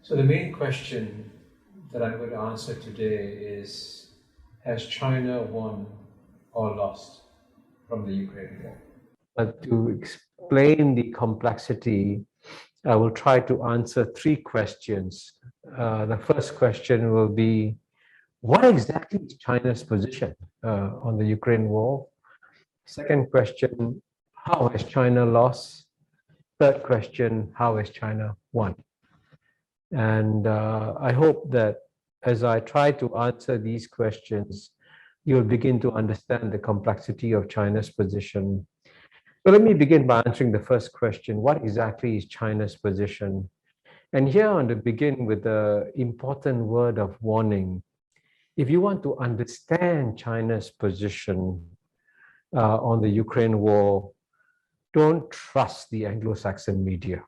So the main question that I'm going to answer today is, has China won or lost from the Ukraine war? But to explain the complexity, I will try to answer three questions. The first question will be, what exactly is China's position on the Ukraine war? Second question, how has China lost? Third question, how has China won? And I hope that as I try to answer these questions, you'll begin to understand the complexity of China's position. So let me begin by answering the first question. What exactly is China's position? And here I want to begin with the important word of warning. If you want to understand China's position on the Ukraine war, don't trust the Anglo-Saxon media.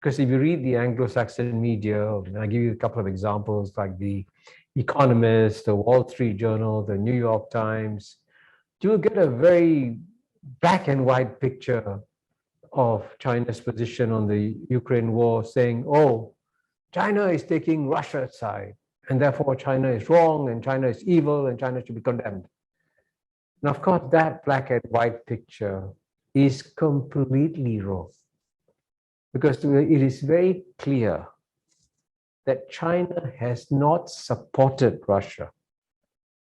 Because if you read the Anglo-Saxon media, and I'll give you a couple of examples like the Economist, the Wall Street Journal, the New York Times, you'll get a very black and white picture of China's position on the Ukraine war, saying, oh, China is taking Russia's side, and therefore China is wrong, and China is evil, and China should be condemned. Now, of course, that black and white picture is completely wrong, because it is very clear that China has not supported Russia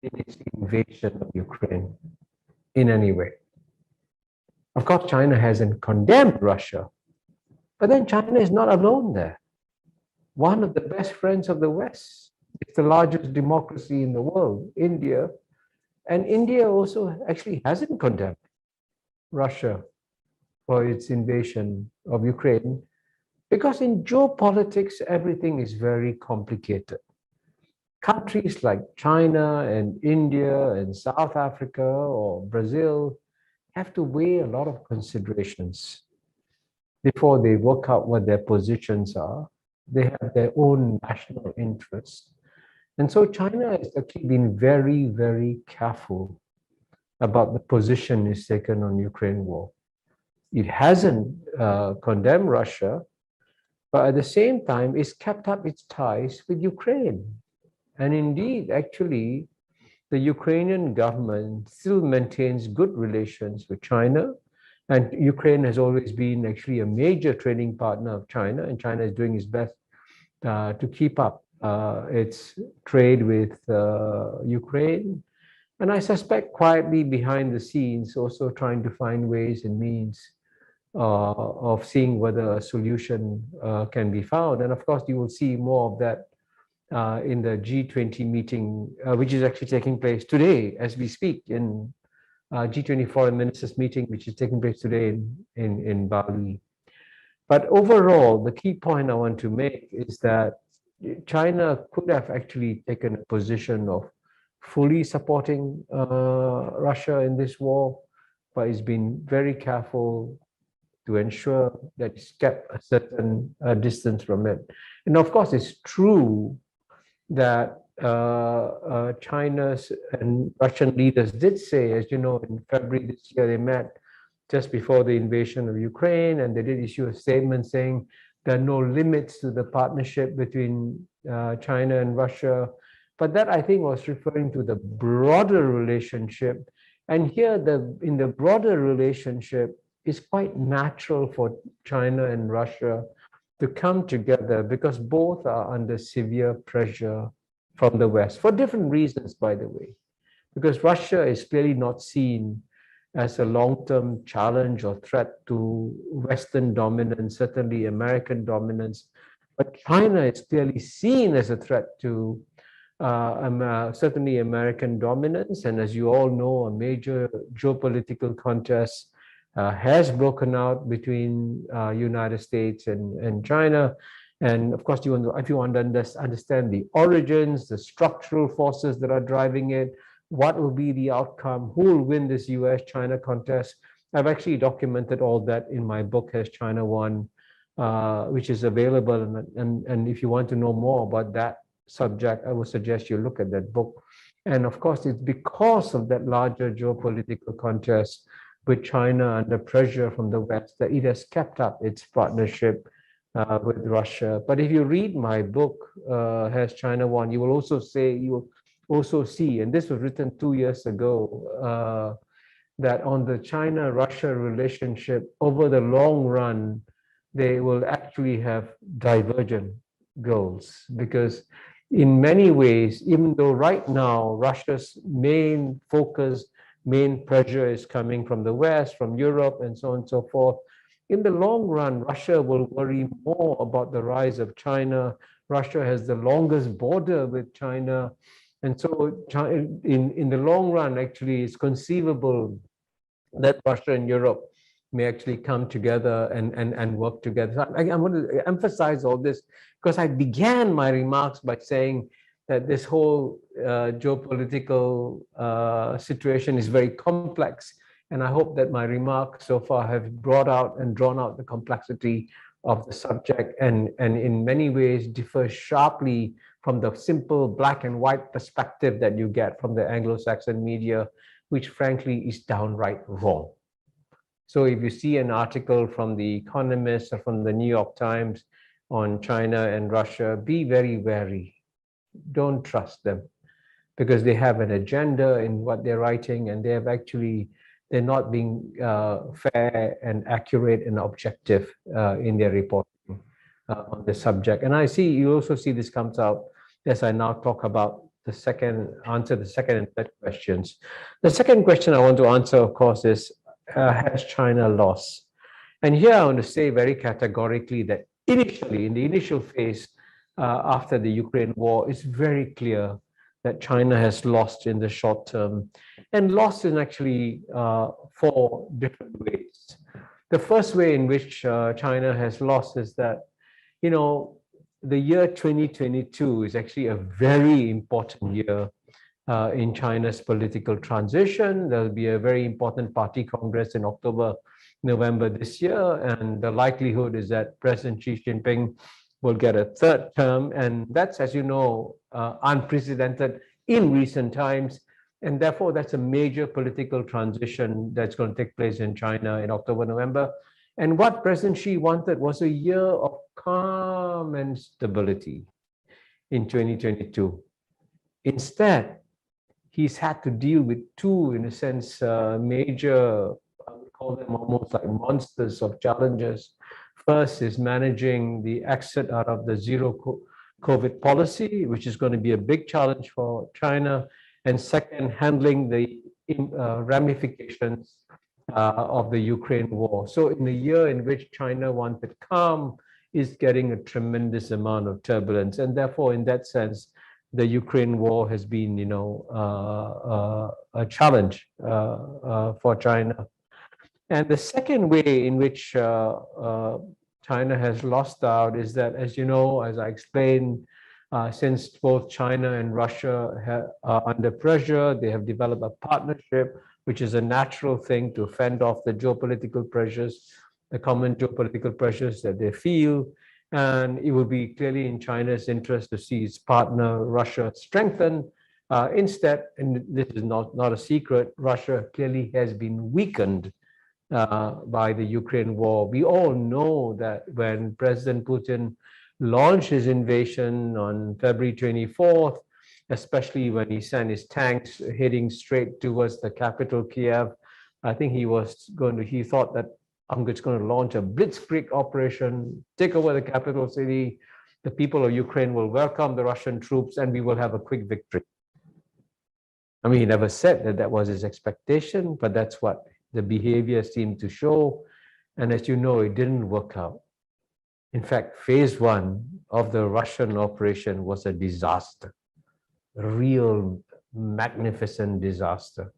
in its invasion of Ukraine in any way. Of course, China hasn't condemned Russia, but then China is not alone there. One of the best friends of the West, it's the largest democracy in the world, India, and India also actually hasn't condemned Russia for its invasion of Ukraine, because in geopolitics, everything is very complicated. Countries like China and India and South Africa or Brazil have to weigh a lot of considerations before they work out what their positions are. They have their own national interests. And so China has actually been very, very careful about the position it's taken on Ukraine war. It hasn't condemned Russia, but at the same time, it's kept up its ties with Ukraine. And indeed, actually, the Ukrainian government still maintains good relations with China. And Ukraine has always been actually a major trading partner of China, and China is doing its best to keep up its trade with Ukraine. And I suspect quietly behind the scenes, also trying to find ways and means of seeing whether a solution can be found. And of course, you will see more of that in the G20 meeting, which is actually taking place today as we speak, in G20 Foreign Ministers meeting, which is taking place today in Bali. But overall, the key point I want to make is that China could have actually taken a position of fully supporting Russia in this war, but it's been very careful to ensure that it's kept a certain distance from it. And of course, it's true that China's and Russian leaders did say, as you know, in February this year, they met just before the invasion of Ukraine, and they did issue a statement saying there are no limits to the partnership between China and Russia. But that, I think, was referring to the broader relationship. And here, in the broader relationship, it's quite natural for China and Russia to come together because both are under severe pressure from the West, for different reasons, by the way. Because Russia is clearly not seen as a long-term challenge or threat to Western dominance, certainly American dominance. But China is clearly seen as a threat to certainly American dominance. And as you all know, a major geopolitical contest has broken out between United States and China. And of course, if you want to understand the origins, the structural forces that are driving it, what will be the outcome, who will win this US-China contest, I've actually documented all that in my book, Has China Won, which is available. And if you want to know more about that subject, I would suggest you look at that book. And of course, it's because of that larger geopolitical contest with China under pressure from the West that it has kept up its partnership with Russia. But if you read my book, Has China Won, you will also see, and this was written 2 years ago, that on the China-Russia relationship, over the long run, they will actually have divergent goals. Because in many ways, even though right now Russia's main focus, main pressure is coming from the West, from Europe, and so on and so forth, in the long run, Russia will worry more about the rise of China. Russia has the longest border with China. And so in the long run, actually, it's conceivable that Russia and Europe may actually come together and work together. So I want to emphasize all this because I began my remarks by saying that this whole geopolitical situation is very complex. And I hope that my remarks so far have brought out and drawn out the complexity of the subject and in many ways differ sharply from the simple black and white perspective that you get from the Anglo-Saxon media, which frankly is downright wrong. So if you see an article from The Economist or from the New York Times on China and Russia, be very wary. Don't trust them because they have an agenda in what they're writing, and they're not being fair and accurate and objective in their reporting on the subject. And you also see this comes out as I now talk about the second and third questions. The second question I want to answer, of course, is has China lost? And here I want to say very categorically that initially, in the initial phase after the Ukraine war, it's very clear that China has lost in the short term, and lost in actually 4 different ways. The first way in which China has lost is that, the year 2022 is actually a very important year in China's political transition. There'll be a very important party congress in October, November this year, and the likelihood is that President Xi Jinping will get a 3rd term, and that's, as you know, unprecedented in recent times, and therefore that's a major political transition that's going to take place in China in October, November. And what President Xi wanted was a year of calm and stability in 2022. Instead, he's had to deal with 2, in a sense, major, I would call them almost like monsters of challenges. First is managing the exit out of the zero COVID policy, which is going to be a big challenge for China. And second, handling the ramifications of the Ukraine war. So in a year in which China wanted calm, is getting a tremendous amount of turbulence. And therefore, in that sense, the Ukraine war has been, a challenge for China. And the second way in which China has lost out is that, as you know, as I explained, since both China and Russia are under pressure, they have developed a partnership, which is a natural thing to fend off the geopolitical pressures, the common geopolitical pressures that they feel. And it will be clearly in China's interest to see its partner, Russia, strengthen. Instead, and this is not a secret, Russia clearly has been weakened by the Ukraine war. We all know that when President Putin launched his invasion on February 24th, especially when he sent his tanks heading straight towards the capital, Kiev, I think he thought that I'm just going to launch a blitzkrieg operation, take over the capital city. The people of Ukraine will welcome the Russian troops and we will have a quick victory. I mean, he never said that was his expectation, but that's what the behavior seemed to show. And as you know, it didn't work out. In fact, phase 1 of the Russian operation was a disaster, a real magnificent disaster.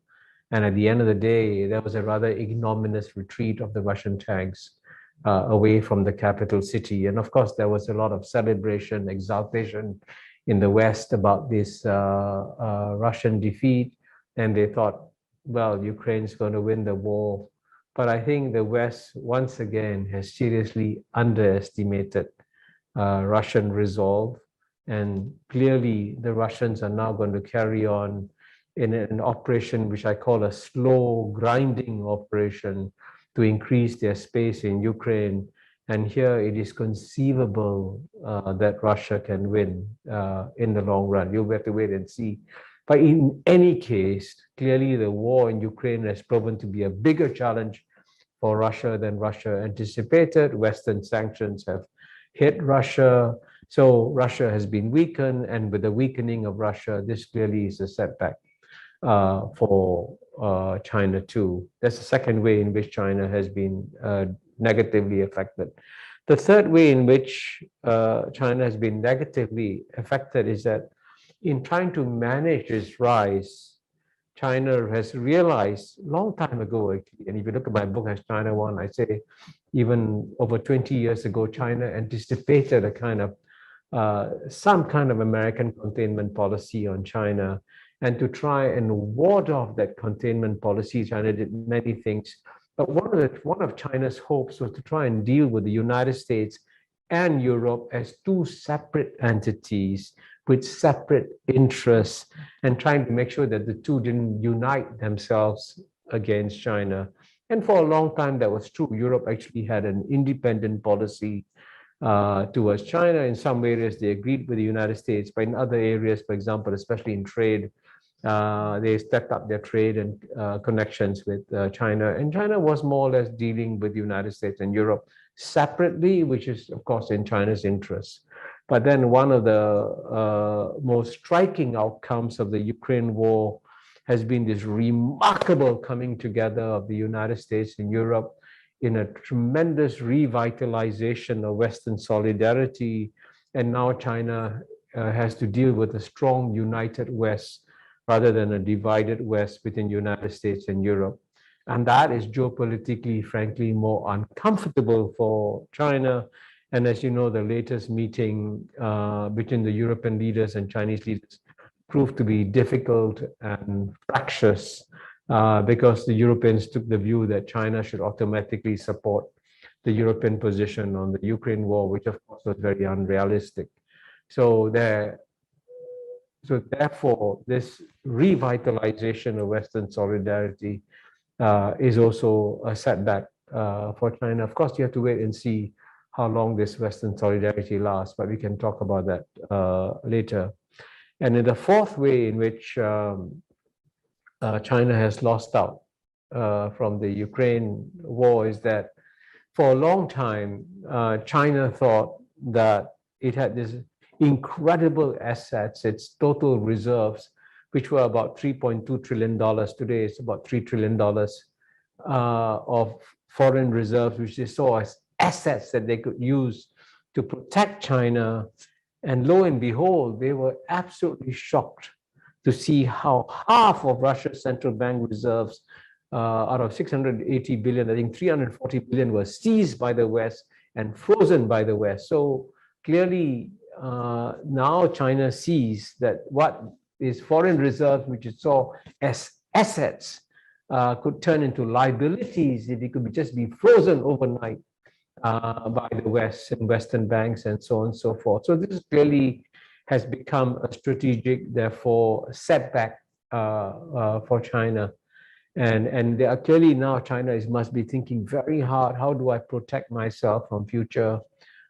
And at the end of the day, there was a rather ignominious retreat of the Russian tanks away from the capital city. And of course, there was a lot of celebration, exaltation in the West about this Russian defeat. And they thought, well, Ukraine's going to win the war. But I think the West, once again, has seriously underestimated Russian resolve. And clearly, the Russians are now going to carry on in an operation which I call a slow grinding operation to increase their space in Ukraine. And here it is conceivable that Russia can win in the long run. You'll have to wait and see. But in any case, clearly the war in Ukraine has proven to be a bigger challenge for Russia than Russia anticipated. Western sanctions have hit Russia. So Russia has been weakened, and with the weakening of Russia, this clearly is a setback for China too. That's the second way in which China has been negatively affected. The third way in which China has been negatively affected is that in trying to manage its rise, China has realized long time ago, actually, and if you look at my book as China One, I say even over 20 years ago, China anticipated a kind of some kind of American containment policy on China. And to try and ward off that containment policy, China did many things. But one of China's hopes was to try and deal with the United States and Europe as two separate entities with separate interests, and trying to make sure that the two didn't unite themselves against China. And for a long time, that was true. Europe actually had an independent policy towards China. In some areas, they agreed with the United States, but in other areas, for example, especially in trade, they stepped up their trade and connections with China. And China was more or less dealing with the United States and Europe separately, which is, of course, in China's interest. But then one of the most striking outcomes of the Ukraine war has been this remarkable coming together of the United States and Europe in a tremendous revitalization of Western solidarity. And now China has to deal with a strong united West rather than a divided West between the United States and Europe. And that is geopolitically, frankly, more uncomfortable for China. And as you know, the latest meeting between the European leaders and Chinese leaders proved to be difficult and fractious because the Europeans took the view that China should automatically support the European position on the Ukraine war, which of course was very unrealistic. So therefore, this revitalization of Western solidarity is also a setback for China. Of course, you have to wait and see how long this Western solidarity lasts, but we can talk about that later. And in the fourth way in which China has lost out from the Ukraine war is that for a long time, China thought that it had this incredible assets, its total reserves, which were about $3.2 trillion. Today, it's about $3 trillion of foreign reserves, which they saw as assets that they could use to protect China. And lo and behold, they were absolutely shocked to see how half of Russia's central bank reserves, out of 680 billion, I think 340 billion was seized by the West and frozen by the West. So clearly, now China sees that what is foreign reserves, which it saw as assets, could turn into liabilities if it could just be frozen overnight by the West and Western banks and so on and so forth. So this clearly has become a strategic, therefore, setback for China. And they are clearly now China must be thinking very hard, how do I protect myself from future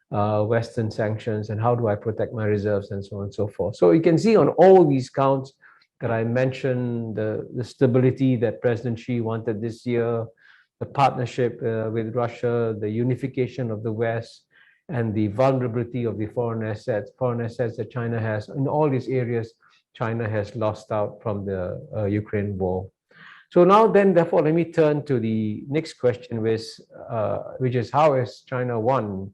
Western sanctions, and how do I protect my reserves, and so on and so forth. So you can see on all these counts that I mentioned, the stability that President Xi wanted this year, the partnership with Russia, the unification of the West, and the vulnerability of the foreign assets that China has. In all these areas, China has lost out from the Ukraine war. So now then, therefore, let me turn to the next question, which is how has China won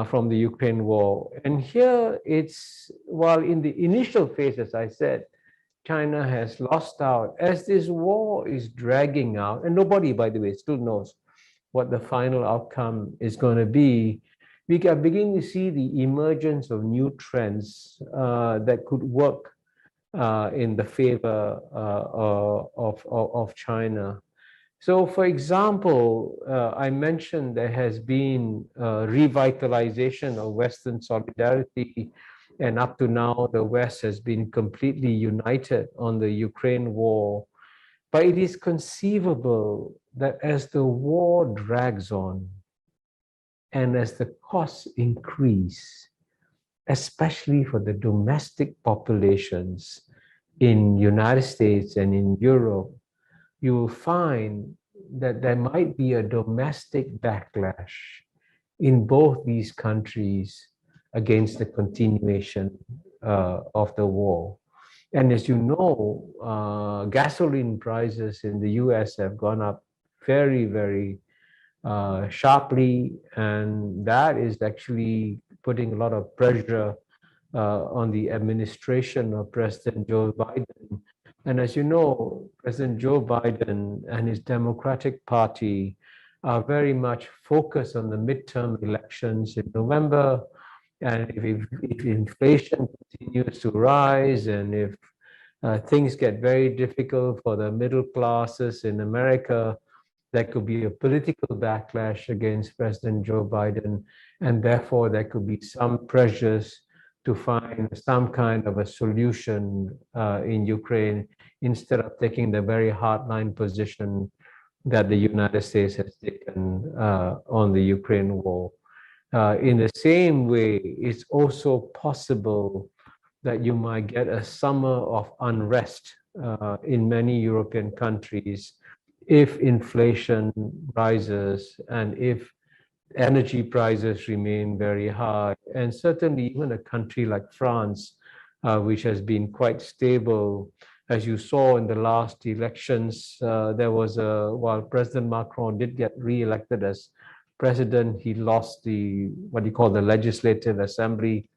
from the Ukraine war? And here it's, while in the initial phase, as I said, China has lost out, as this war is dragging out, and nobody, by the way, still knows what the final outcome is going to be, we are beginning to see the emergence of new trends that could work in the favor of China. So, for example, I mentioned there has been revitalization of Western solidarity, and up to now, the West has been completely united on the Ukraine war. But it is conceivable that as the war drags on, And as the costs increase, especially for the domestic populations in United States and in Europe, you will find that there might be a domestic backlash in both these countries against the continuation of the war. And as you know, gasoline prices in the US have gone up very, very sharply, and that is actually putting a lot of pressure on the administration of President Joe Biden. And as you know, President Joe Biden and his Democratic Party are very much focused on the midterm elections in November. And if inflation continues to rise, and if things get very difficult for the middle classes in America, there could be a political backlash against President Joe Biden, and therefore there could be some pressures to find some kind of a solution in Ukraine instead of taking the very hardline position that the United States has taken on the Ukraine war. In the same way, it's also possible that you might get a summer of unrest in many European countries if inflation rises and if energy prices remain very high. And certainly even a country like France, which has been quite stable, as you saw in the last elections, while President Macron did get re-elected as president, he lost what you call the Legislative Assembly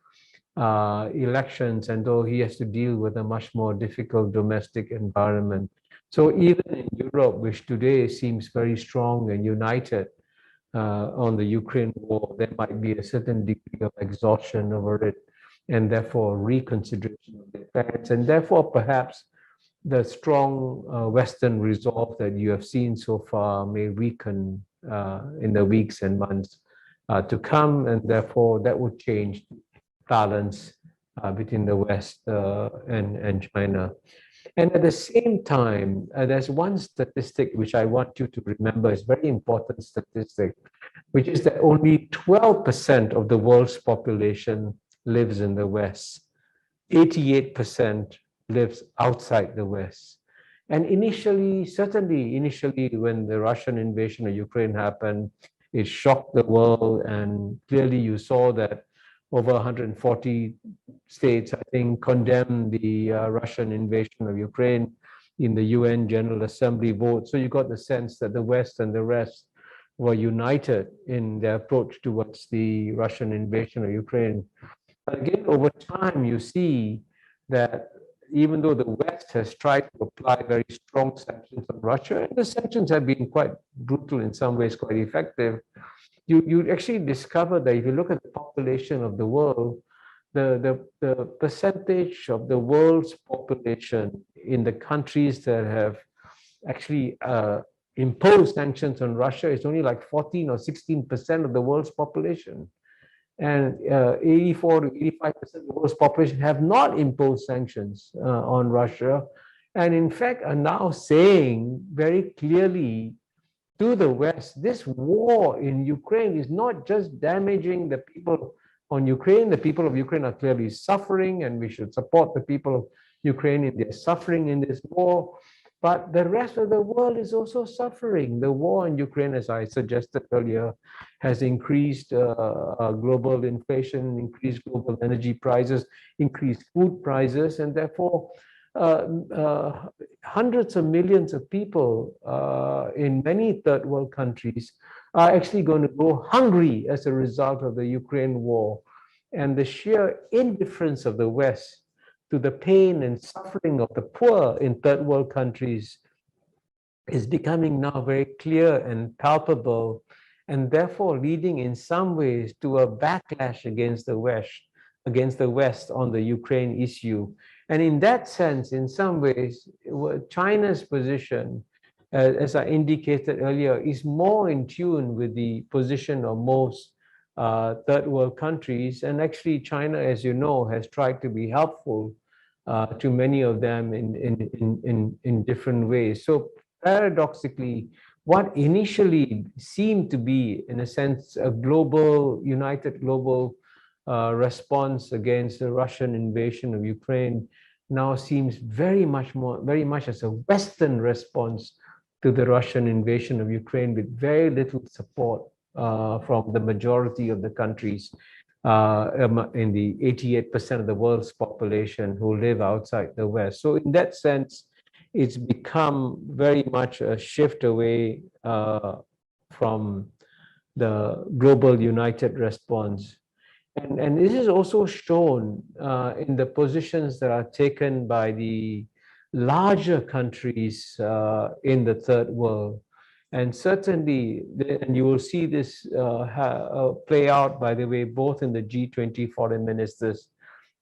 elections, and though he has to deal with a much more difficult domestic environment. So even in Europe, which today seems very strong and united on the Ukraine war, there might be a certain degree of exhaustion over it, and therefore reconsideration of defense, and therefore perhaps the strong Western resolve that you have seen so far may weaken in the weeks and months to come, and therefore that would change balance between the West and China. And at the same time, there's one statistic which I want you to remember, is very important statistic, which is that only 12% of the world's population lives in the West. 88% lives outside the West. And certainly initially, when the Russian invasion of Ukraine happened, it shocked the world. And clearly you saw that over 140 states, I think, condemned the Russian invasion of Ukraine in the UN General Assembly vote. So you got the sense that the West and the rest were united in their approach towards the Russian invasion of Ukraine. But again, over time, you see that even though the West has tried to apply very strong sanctions on Russia, and the sanctions have been quite brutal, in some ways quite effective, you actually discover that if you look at the population of the world, the percentage of the world's population in the countries that have actually imposed sanctions on Russia is only like 14 or 16% of the world's population. And 84 to 85% of the world's population have not imposed sanctions on Russia, and in fact are now saying very clearly to the West, this war in Ukraine is not just damaging the people on Ukraine. The people of Ukraine are clearly suffering, and we should support the people of Ukraine in their suffering in this war. But the rest of the world is also suffering. The war in Ukraine, as I suggested earlier, has increased global inflation, increased global energy prices, increased food prices, and therefore hundreds of millions of people in many third world countries are actually going to go hungry as a result of the Ukraine war. And the sheer indifference of the West to the pain and suffering of the poor in third world countries is becoming now very clear and palpable, and therefore leading in some ways to a backlash against the West on the Ukraine issue. And in that sense, in some ways, China's position, as I indicated earlier, is more in tune with the position of most third world countries. And actually, China, as you know, has tried to be helpful to many of them in different ways. So paradoxically, what initially seemed to be, in a sense, a global, united global response against the Russian invasion of Ukraine now seems very much as a Western response to the Russian invasion of Ukraine, with very little support from the majority of the countries in the 88% of the world's population who live outside the West. So in that sense, it's become very much a shift away from the global united response. And this is also shown in the positions that are taken by the larger countries in the third world. And certainly, and you will see this play out, by the way, both in the G20 foreign ministers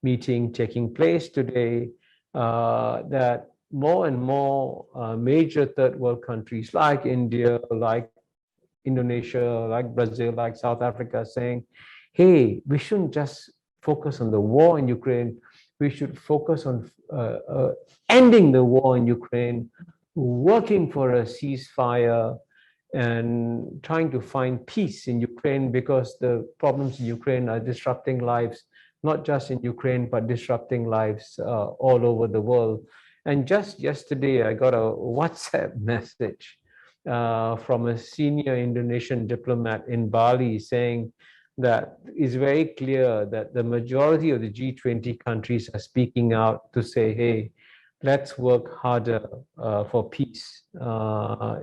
meeting taking place today, that more and more major third world countries like India, like Indonesia, like Brazil, like South Africa, saying, hey, we shouldn't just focus on the war in Ukraine. We should focus on ending the war in Ukraine, working for a ceasefire, and trying to find peace in Ukraine, because the problems in Ukraine are disrupting lives, not just in Ukraine, but disrupting lives all over the world. And just yesterday, I got a WhatsApp message from a senior Indonesian diplomat in Bali saying that it's very clear that the majority of the G20 countries are speaking out to say, hey, let's work harder for peace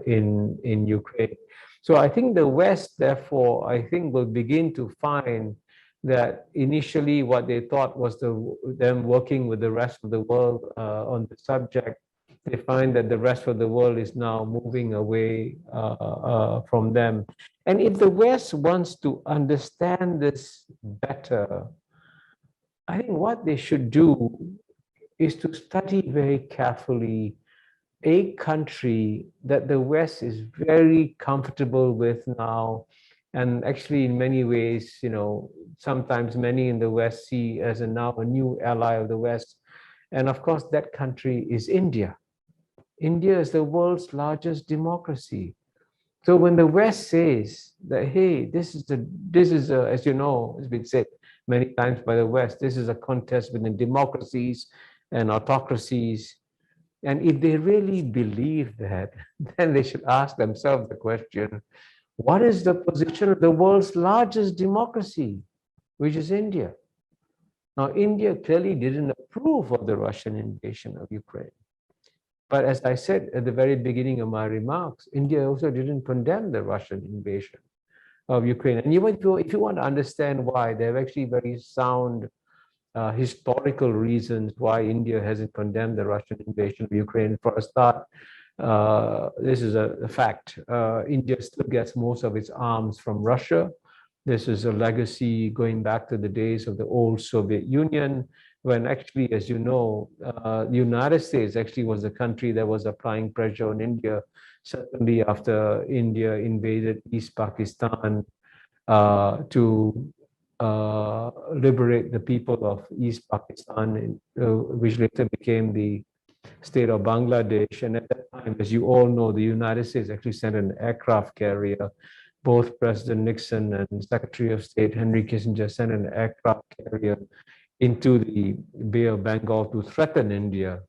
in Ukraine. So I think the West, therefore, I think will begin to find that initially what they thought was them working with the rest of the world on the subject, they find that the rest of the world is now moving away from them. And if the West wants to understand this better, I think what they should do is to study very carefully a country that the West is very comfortable with now. And actually, in many ways, sometimes many in the West see as now a new ally of the West. And of course, that country is India. India is the world's largest democracy. So when the West says that, hey, this is as you know, it's been said many times by the West, this is a contest between democracies and autocracies. And if they really believe that, then they should ask themselves the question, what is the position of the world's largest democracy, which is India? Now, India clearly didn't approve of the Russian invasion of Ukraine. But as I said at the very beginning of my remarks, India also didn't condemn the Russian invasion of Ukraine. And if you want to understand why, they have actually very sound historical reasons why India hasn't condemned the Russian invasion of Ukraine. For a start, this is a fact. India still gets most of its arms from Russia. This is a legacy going back to the days of the old Soviet Union, when actually, as you know, the United States actually was the country that was applying pressure on India, certainly after India invaded East Pakistan to liberate the people of East Pakistan, which later became the state of Bangladesh. And at that time, as you all know, the United States actually sent an aircraft carrier. Both President Nixon and Secretary of State Henry Kissinger sent an aircraft carrier into the Bay of Bengal to threaten India.